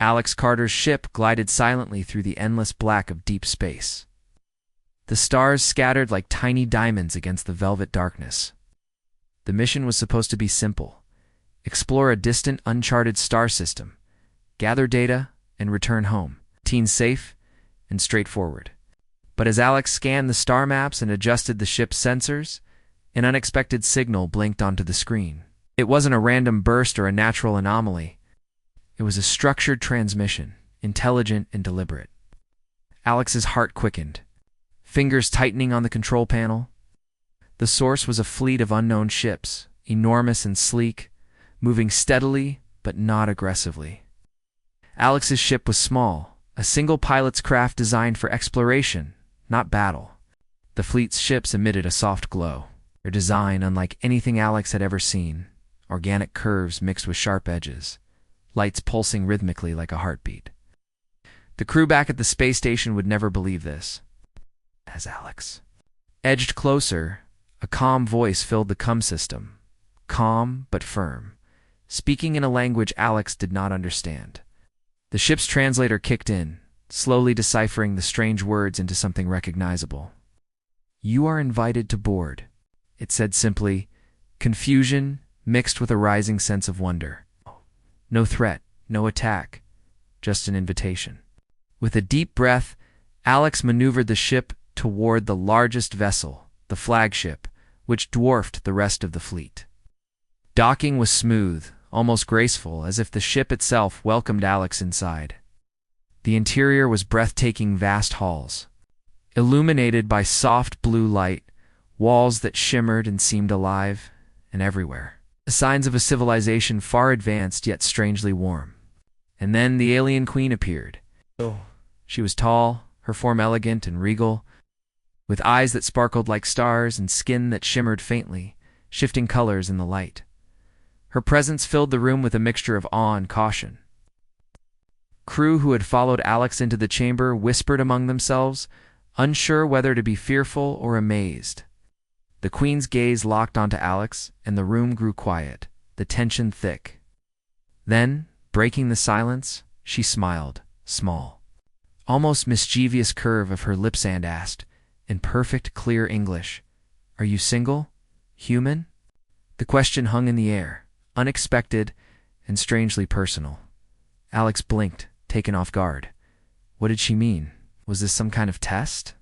Alex Carter's ship glided silently through the endless black of deep space. The stars scattered like tiny diamonds against the velvet darkness. The mission was supposed to be simple: explore a distant, uncharted star system, gather data, and return home. Routine safe and straightforward. But as Alex scanned the star maps and adjusted the ship's sensors, an unexpected signal blinked onto the screen. It wasn't a random burst or a natural anomaly. It was a structured transmission, intelligent and deliberate. Alex's heart quickened, fingers tightening on the control panel. The source was a fleet of unknown ships, enormous and sleek, moving steadily but not aggressively. Alex's ship was small, a single pilot's craft designed for exploration, not battle. The fleet's ships emitted a soft glow, their design unlike anything Alex had ever seen, organic curves mixed with sharp edges, lights pulsing rhythmically like a heartbeat. The crew back at the space station would never believe this. As Alex edged closer, a calm voice filled the comm system, calm but firm, speaking in a language Alex did not understand. The ship's translator kicked in, slowly deciphering the strange words into something recognizable. "You are invited to board," it said simply, confusion mixed with a rising sense of wonder. No threat, no attack, just an invitation. With a deep breath, Alex maneuvered the ship toward the largest vessel, the flagship, which dwarfed the rest of the fleet. Docking was smooth, almost graceful, as if the ship itself welcomed Alex inside. The interior was breathtaking, vast halls, illuminated by soft blue light, walls that shimmered and seemed alive, and everywhere the signs of a civilization far advanced yet strangely warm. And then the alien queen appeared. She was tall, her form elegant and regal, with eyes that sparkled like stars and skin that shimmered faintly, shifting colors in the light. Her presence filled the room with a mixture of awe and caution. Crew who had followed Alex into the chamber whispered among themselves, unsure whether to be fearful or amazed. The Queen's gaze locked onto Alex, and the room grew quiet, the tension thick. Then, breaking the silence, she smiled, small, almost mischievous curve of her lips, and asked, in perfect, clear English, "Are you single? Human?" The question hung in the air, unexpected and strangely personal. Alex blinked, taken off guard. What did she mean? Was this some kind of test?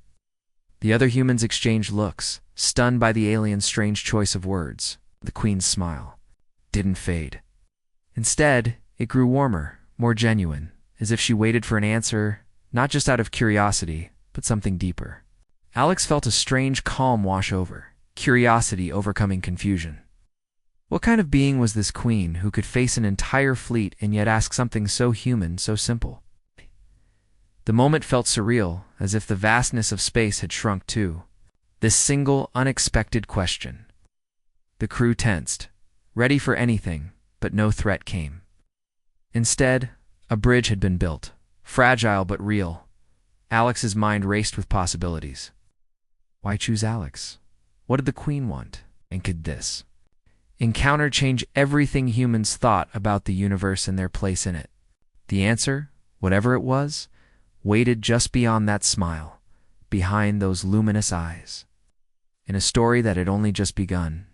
The other humans exchanged looks, stunned by the alien's strange choice of words. The Queen's smile didn't fade. Instead, it grew warmer, more genuine, as if she waited for an answer, not just out of curiosity, but something deeper. Alex felt a strange calm wash over, curiosity overcoming confusion. What kind of being was this queen who could face an entire fleet and yet ask something so human, so simple? The moment felt surreal, as if the vastness of space had shrunk too. This single, unexpected question. The crew tensed, ready for anything, but no threat came. Instead, a bridge had been built, fragile but real. Alex's mind raced with possibilities. Why choose Alex? What did the Queen want? And could this encounter change everything humans thought about the universe and their place in it? The answer, whatever it was, waited just beyond that smile, behind those luminous eyes, in a story that had only just begun.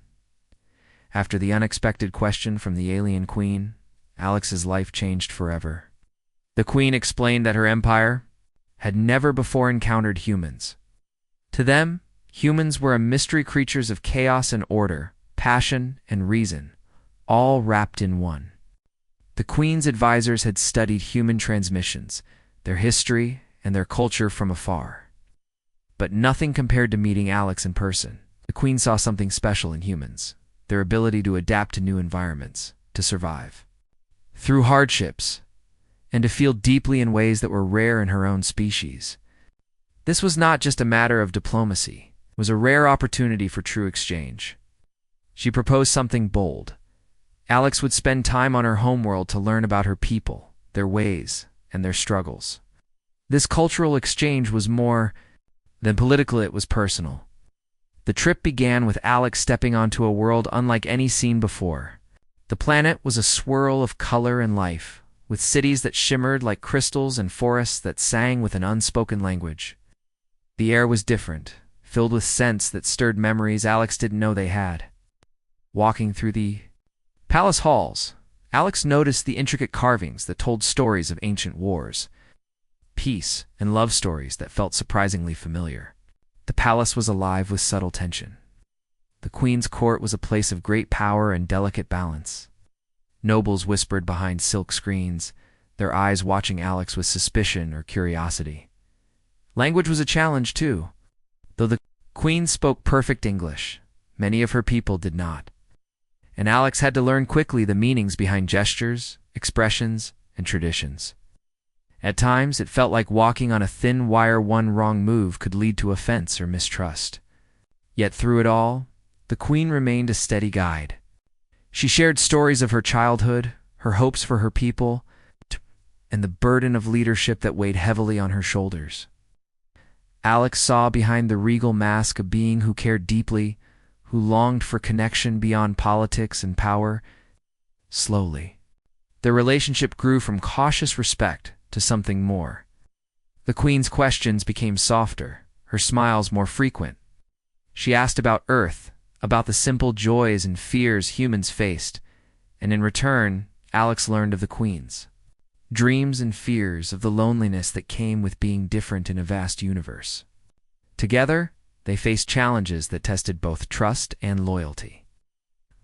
After the unexpected question from the alien queen, Alex's life changed forever. The queen explained that her empire had never before encountered humans. To them, humans were a mystery, creatures of chaos and order, passion and reason, all wrapped in one. The Queen's advisors had studied human transmissions, their history, and their culture from afar. But nothing compared to meeting Alex in person. The Queen saw something special in humans, their ability to adapt to new environments, to survive through hardships, and to feel deeply in ways that were rare in her own species. This was not just a matter of diplomacy. It was a rare opportunity for true exchange. She proposed something bold. Alex would spend time on her homeworld to learn about her people, their ways, and their struggles. This cultural exchange was more than political, it was personal. The trip began with Alex stepping onto a world unlike any seen before. The planet was a swirl of color and life, with cities that shimmered like crystals and forests that sang with an unspoken language. The air was different, filled with scents that stirred memories Alex didn't know they had. Walking through the palace halls, Alex noticed the intricate carvings that told stories of ancient wars, peace, and love stories that felt surprisingly familiar. The palace was alive with subtle tension. The queen's court was a place of great power and delicate balance. Nobles whispered behind silk screens, their eyes watching Alex with suspicion or curiosity. Language was a challenge, too. Though the queen spoke perfect English, many of her people did not. And Alex had to learn quickly the meanings behind gestures, expressions, and traditions. At times, it felt like walking on a thin wire. One wrong move could lead to offense or mistrust. Yet through it all, the queen remained a steady guide. She shared stories of her childhood, her hopes for her people, and the burden of leadership that weighed heavily on her shoulders. Alex saw behind the regal mask a being who cared deeply, who longed for connection beyond politics and power. Slowly, their relationship grew from cautious respect to something more. The queen's questions became softer, her smiles more frequent. She asked about Earth, about the simple joys and fears humans faced, and in return, Alex learned of the queen's dreams and fears, of the loneliness that came with being different in a vast universe. Together, they faced challenges that tested both trust and loyalty.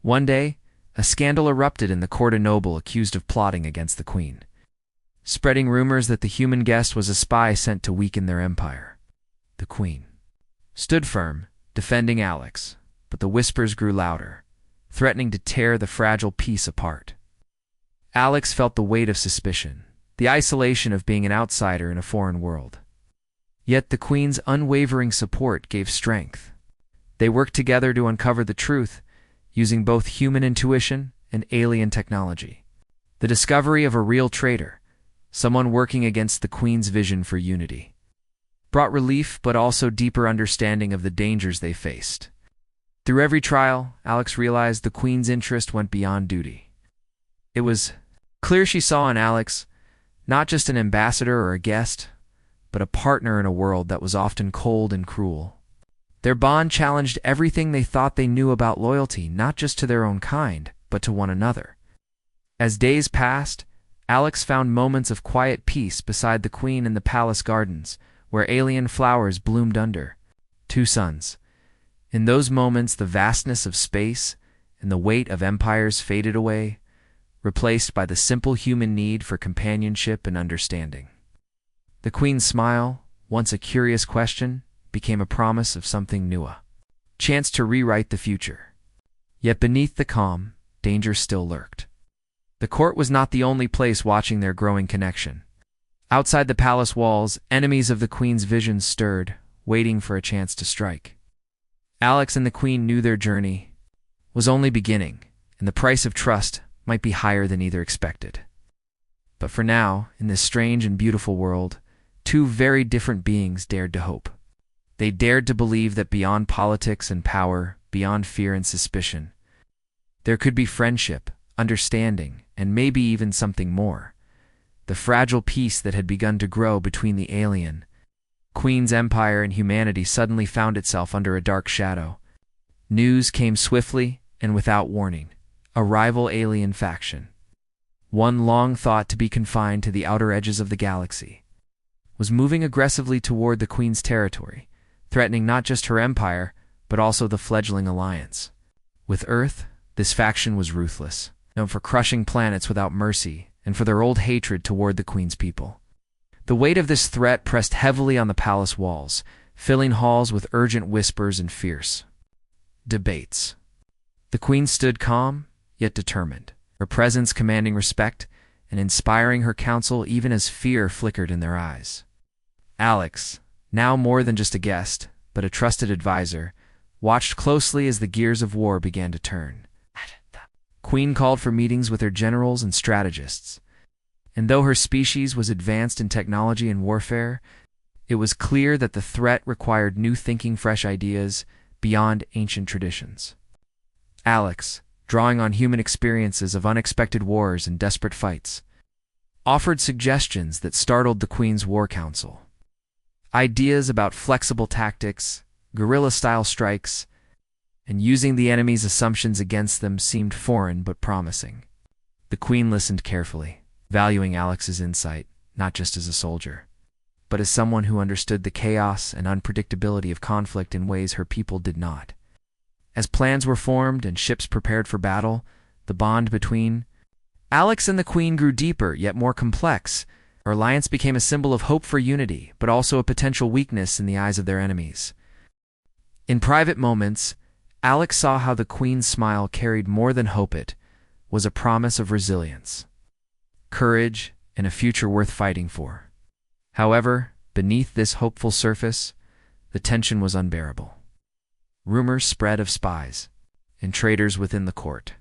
One day, a scandal erupted in the court. A noble accused of plotting against the queen, spreading rumors that the human guest was a spy sent to weaken their empire. The queen stood firm, defending Alex, but the whispers grew louder, threatening to tear the fragile peace apart. Alex felt the weight of suspicion, the isolation of being an outsider in a foreign world. Yet the queen's unwavering support gave strength. They worked together to uncover the truth, using both human intuition and alien technology. The discovery of a real traitor, someone working against the queen's vision for unity, brought relief but also deeper understanding of the dangers they faced. Through every trial, Alex realized the queen's interest went beyond duty. It was clear she saw in Alex not just an ambassador or a guest, but a partner in a world that was often cold and cruel. Their bond challenged everything they thought they knew about loyalty, not just to their own kind, but to one another. As days passed, Alex found moments of quiet peace beside the queen in the palace gardens, where alien flowers bloomed under two suns. In those moments, the vastness of space and the weight of empires faded away, replaced by the simple human need for companionship and understanding. The queen's smile, once a curious question, became a promise of something new, a chance to rewrite the future. Yet beneath the calm, danger still lurked. The court was not the only place watching their growing connection. Outside the palace walls, enemies of the queen's vision stirred, waiting for a chance to strike. Alex and the queen knew their journey was only beginning, and the price of trust might be higher than either expected. But for now, in this strange and beautiful world, two very different beings dared to hope. They dared to believe that beyond politics and power, beyond fear and suspicion, there could be friendship, understanding, and maybe even something more. The fragile peace that had begun to grow between the alien queen's empire and humanity suddenly found itself under a dark shadow. News came swiftly and without warning. A rival alien faction, one long thought to be confined to the outer edges of the galaxy, was moving aggressively toward the queen's territory, threatening not just her empire, but also the fledgling alliance. With Earth, this faction was ruthless, known for crushing planets without mercy and for their old hatred toward the queen's people. The weight of this threat pressed heavily on the palace walls, filling halls with urgent whispers and fierce debates. The queen stood calm, yet determined, her presence commanding respect and inspiring her counsel even as fear flickered in their eyes. Alex, now more than just a guest, but a trusted advisor, watched closely as the gears of war began to turn. The queen called for meetings with her generals and strategists, and though her species was advanced in technology and warfare, it was clear that the threat required new thinking, fresh ideas beyond ancient traditions. Alex, drawing on human experiences of unexpected wars and desperate fights, offered suggestions that startled the Queen's War Council. Ideas about flexible tactics, guerrilla-style strikes, and using the enemy's assumptions against them seemed foreign but promising. The Queen listened carefully, valuing Alex's insight, not just as a soldier, but as someone who understood the chaos and unpredictability of conflict in ways her people did not. As plans were formed and ships prepared for battle, the bond between Alex and the Queen grew deeper, yet more complex. Her alliance became a symbol of hope for unity, but also a potential weakness in the eyes of their enemies. In private moments, Alex saw how the Queen's smile carried more than hope. It was a promise of resilience, courage, and a future worth fighting for. However, beneath this hopeful surface, the tension was unbearable. Rumors spread of spies and traitors within the court,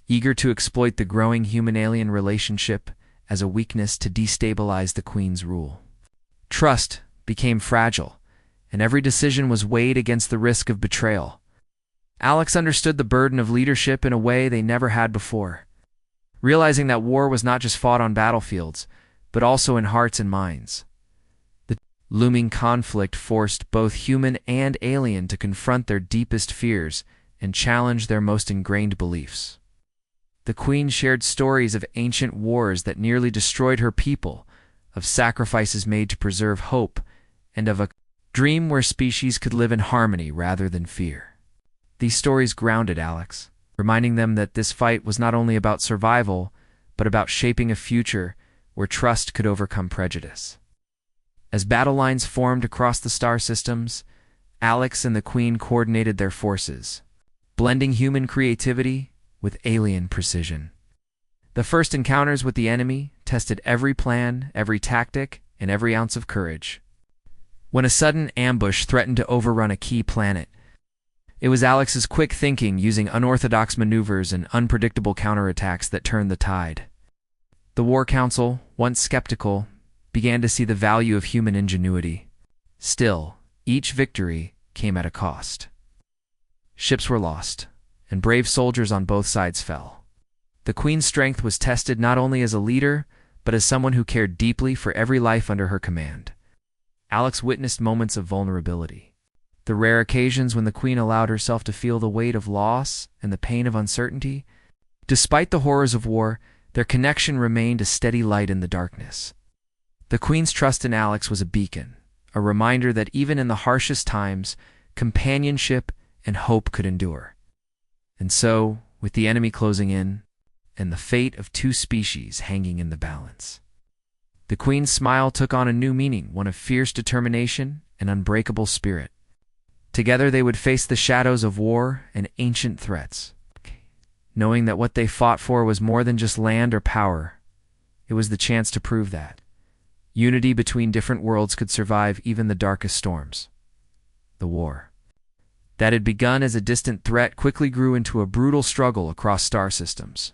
eager to exploit the growing human-alien relationship as a weakness to destabilize the Queen's rule. Trust became fragile, and every decision was weighed against the risk of betrayal. Alex understood the burden of leadership in a way they never had before, realizing that war was not just fought on battlefields, but also in hearts and minds. The looming conflict forced both human and alien to confront their deepest fears and challenge their most ingrained beliefs. The Queen shared stories of ancient wars that nearly destroyed her people, of sacrifices made to preserve hope, and of a dream where species could live in harmony rather than fear. These stories grounded Alex, reminding them that this fight was not only about survival, but about shaping a future where trust could overcome prejudice. As battle lines formed across the star systems, Alex and the Queen coordinated their forces, blending human creativity with alien precision. The first encounters with the enemy tested every plan, every tactic, and every ounce of courage. When a sudden ambush threatened to overrun a key planet, it was Alex's quick thinking using unorthodox maneuvers and unpredictable counterattacks that turned the tide. The War Council, once skeptical, began to see the value of human ingenuity. Still, each victory came at a cost. Ships were lost, and brave soldiers on both sides fell. The Queen's strength was tested not only as a leader, but as someone who cared deeply for every life under her command. Alex witnessed moments of vulnerability, the rare occasions when the Queen allowed herself to feel the weight of loss and the pain of uncertainty. Despite the horrors of war, their connection remained a steady light in the darkness. The Queen's trust in Alex was a beacon, a reminder that even in the harshest times, companionship and hope could endure. And so, with the enemy closing in, and the fate of two species hanging in the balance, the Queen's smile took on a new meaning, one of fierce determination and unbreakable spirit. Together they would face the shadows of war and ancient threats, knowing that what they fought for was more than just land or power. It was the chance to prove that unity between different worlds could survive even the darkest storms. The war that had begun as a distant threat quickly grew into a brutal struggle across star systems.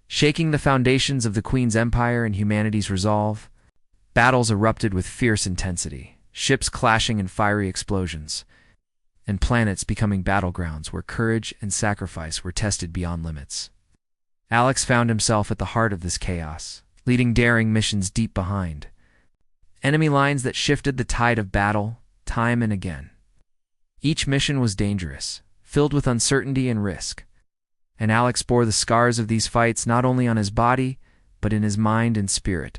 Shaking the foundations of the Queen's empire and humanity's resolve, battles erupted with fierce intensity, ships clashing in fiery explosions, and planets becoming battlegrounds where courage and sacrifice were tested beyond limits. Alex found himself at the heart of this chaos, leading daring missions deep behind, enemy lines that shifted the tide of battle time and again. Each mission was dangerous, filled with uncertainty and risk, and Alex bore the scars of these fights not only on his body, but in his mind and spirit.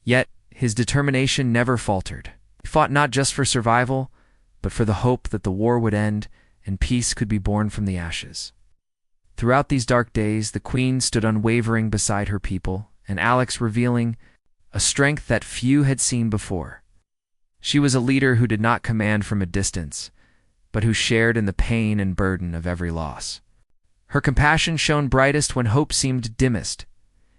Yet, his determination never faltered. He fought not just for survival, but for the hope that the war would end and peace could be born from the ashes. Throughout these dark days, the Queen stood unwavering beside her people, and Alex revealing a strength that few had seen before. She was a leader who did not command from a distance, but who shared in the pain and burden of every loss. Her compassion shone brightest when hope seemed dimmest,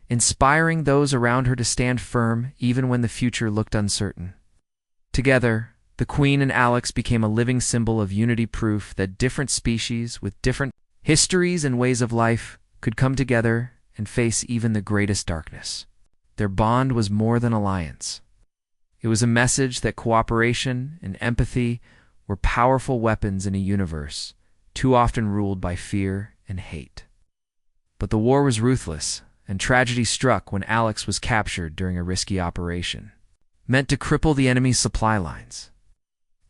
inspiring those around her to stand firm even when the future looked uncertain. Together, the Queen and Alex became a living symbol of unity, proof that different species with different histories and ways of life could come together and face even the greatest darkness. Their bond was more than alliance. It was a message that cooperation and empathy were powerful weapons in a universe too often ruled by fear and hate. But the war was ruthless, and tragedy struck when Alex was captured during a risky operation, meant to cripple the enemy's supply lines.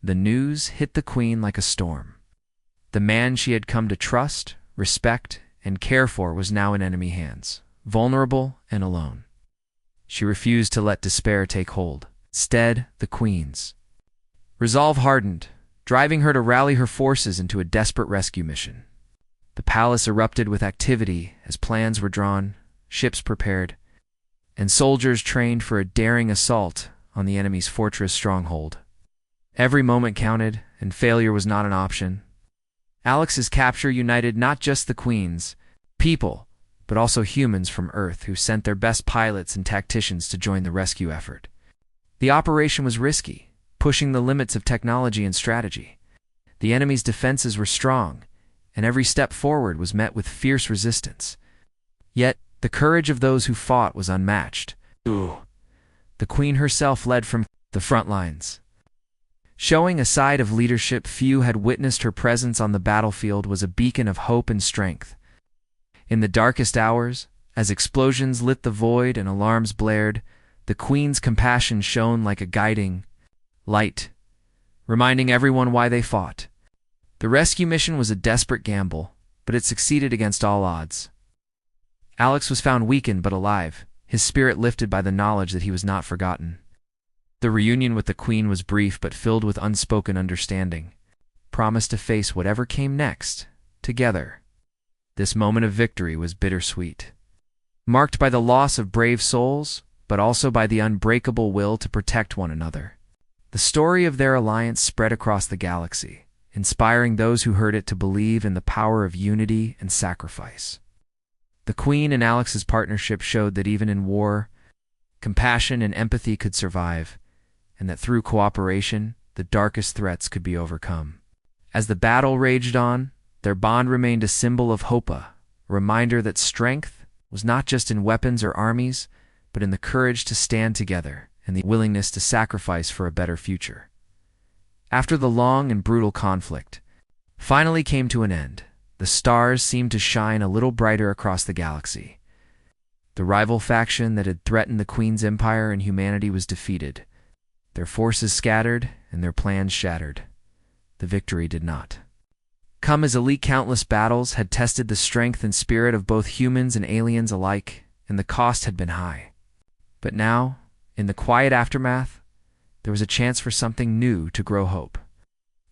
The news hit the Queen like a storm. The man she had come to trust, respect, and care for was now in enemy hands, vulnerable and alone. She refused to let despair take hold. Instead, the Queen's resolve hardened, driving her to rally her forces into a desperate rescue mission. The palace erupted with activity as plans were drawn, ships prepared, and soldiers trained for a daring assault on the enemy's fortress stronghold. Every moment counted, and failure was not an option. Alex's capture united not just the Queen's people, but also humans from Earth who sent their best pilots and tacticians to join the rescue effort. The operation was risky, pushing the limits of technology and strategy. The enemy's defenses were strong, and every step forward was met with fierce resistance. Yet, the courage of those who fought was unmatched. The Queen herself led from the front lines. Showing a side of leadership few had witnessed, her presence on the battlefield was a beacon of hope and strength. In the darkest hours, as explosions lit the void and alarms blared, the Queen's compassion shone like a guiding light, reminding everyone why they fought. The rescue mission was a desperate gamble, but it succeeded against all odds. Alex was found weakened but alive, his spirit lifted by the knowledge that he was not forgotten. The reunion with the Queen was brief but filled with unspoken understanding, promised to face whatever came next, together. This moment of victory was bittersweet, marked by the loss of brave souls, but also by the unbreakable will to protect one another. The story of their alliance spread across the galaxy, inspiring those who heard it to believe in the power of unity and sacrifice. The Queen and Alex's partnership showed that even in war, compassion and empathy could survive, and that through cooperation, the darkest threats could be overcome. As the battle raged on, their bond remained a symbol of hope, a reminder that strength was not just in weapons or armies, but in the courage to stand together and the willingness to sacrifice for a better future. After the long and brutal conflict finally came to an end, the stars seemed to shine a little brighter across the galaxy. The rival faction that had threatened the Queen's empire and humanity was defeated, their forces scattered and their plans shattered. The victory did not come as elite. Countless battles had tested the strength and spirit of both humans and aliens alike, and the cost had been high. But now, in the quiet aftermath, there was a chance for something new to grow hope.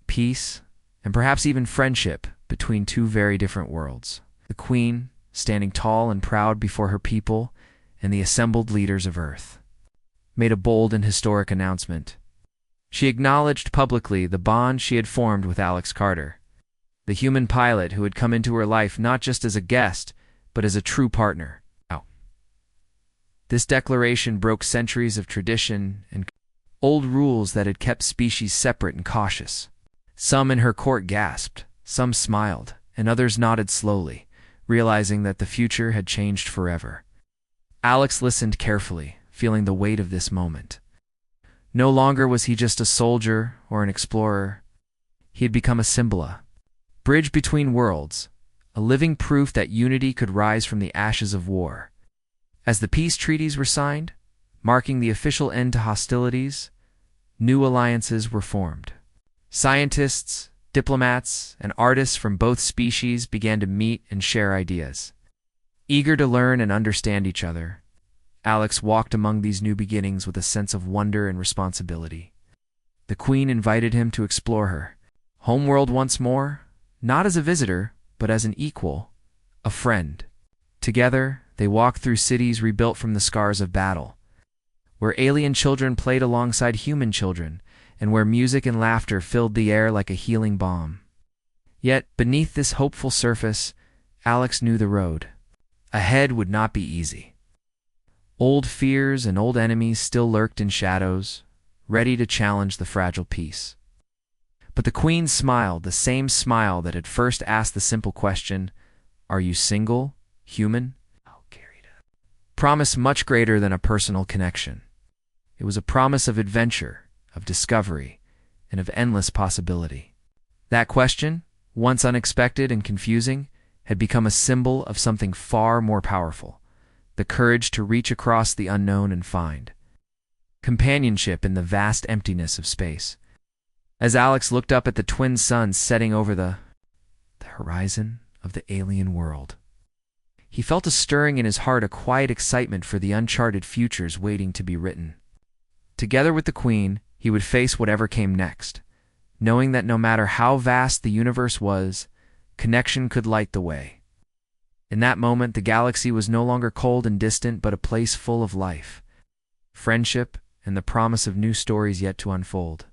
Peace, and perhaps even friendship between two very different worlds. The Queen, standing tall and proud before her people and the assembled leaders of Earth, made a bold and historic announcement. She acknowledged publicly the bond she had formed with Alex Carter, the human pilot who had come into her life not just as a guest, but as a true partner. This declaration broke centuries of tradition and old rules that had kept species separate and cautious. Some in her court gasped, some smiled, and others nodded slowly, realizing that the future had changed forever. Alex listened carefully, feeling the weight of this moment. No longer was he just a soldier or an explorer. He had become a symbol, a bridge between worlds, a living proof that unity could rise from the ashes of war. As the peace treaties were signed, marking the official end to hostilities, new alliances were formed. Scientists, diplomats, and artists from both species began to meet and share ideas. Eager to learn and understand each other, Alex walked among these new beginnings with a sense of wonder and responsibility. The Queen invited him to explore her homeworld once more, not as a visitor, but as an equal, a friend. Together, they walked through cities rebuilt from the scars of battle, where alien children played alongside human children, and where music and laughter filled the air like a healing balm. Yet, beneath this hopeful surface, Alex knew the road ahead would not be easy. Old fears and old enemies still lurked in shadows, ready to challenge the fragile peace. But the Queen smiled, the same smile that had first asked the simple question, "Are you single, human?" Promise much greater than a personal connection. It was a promise of adventure, of discovery, and of endless possibility. That question, once unexpected and confusing, had become a symbol of something far more powerful, the courage to reach across the unknown and find companionship in the vast emptiness of space. As Alex looked up at the twin suns setting over the horizon of the alien world, he felt a stirring in his heart, a quiet excitement for the uncharted futures waiting to be written. Together with the Queen, he would face whatever came next, knowing that no matter how vast the universe was, connection could light the way. In that moment, the galaxy was no longer cold and distant, but a place full of life, friendship, and the promise of new stories yet to unfold.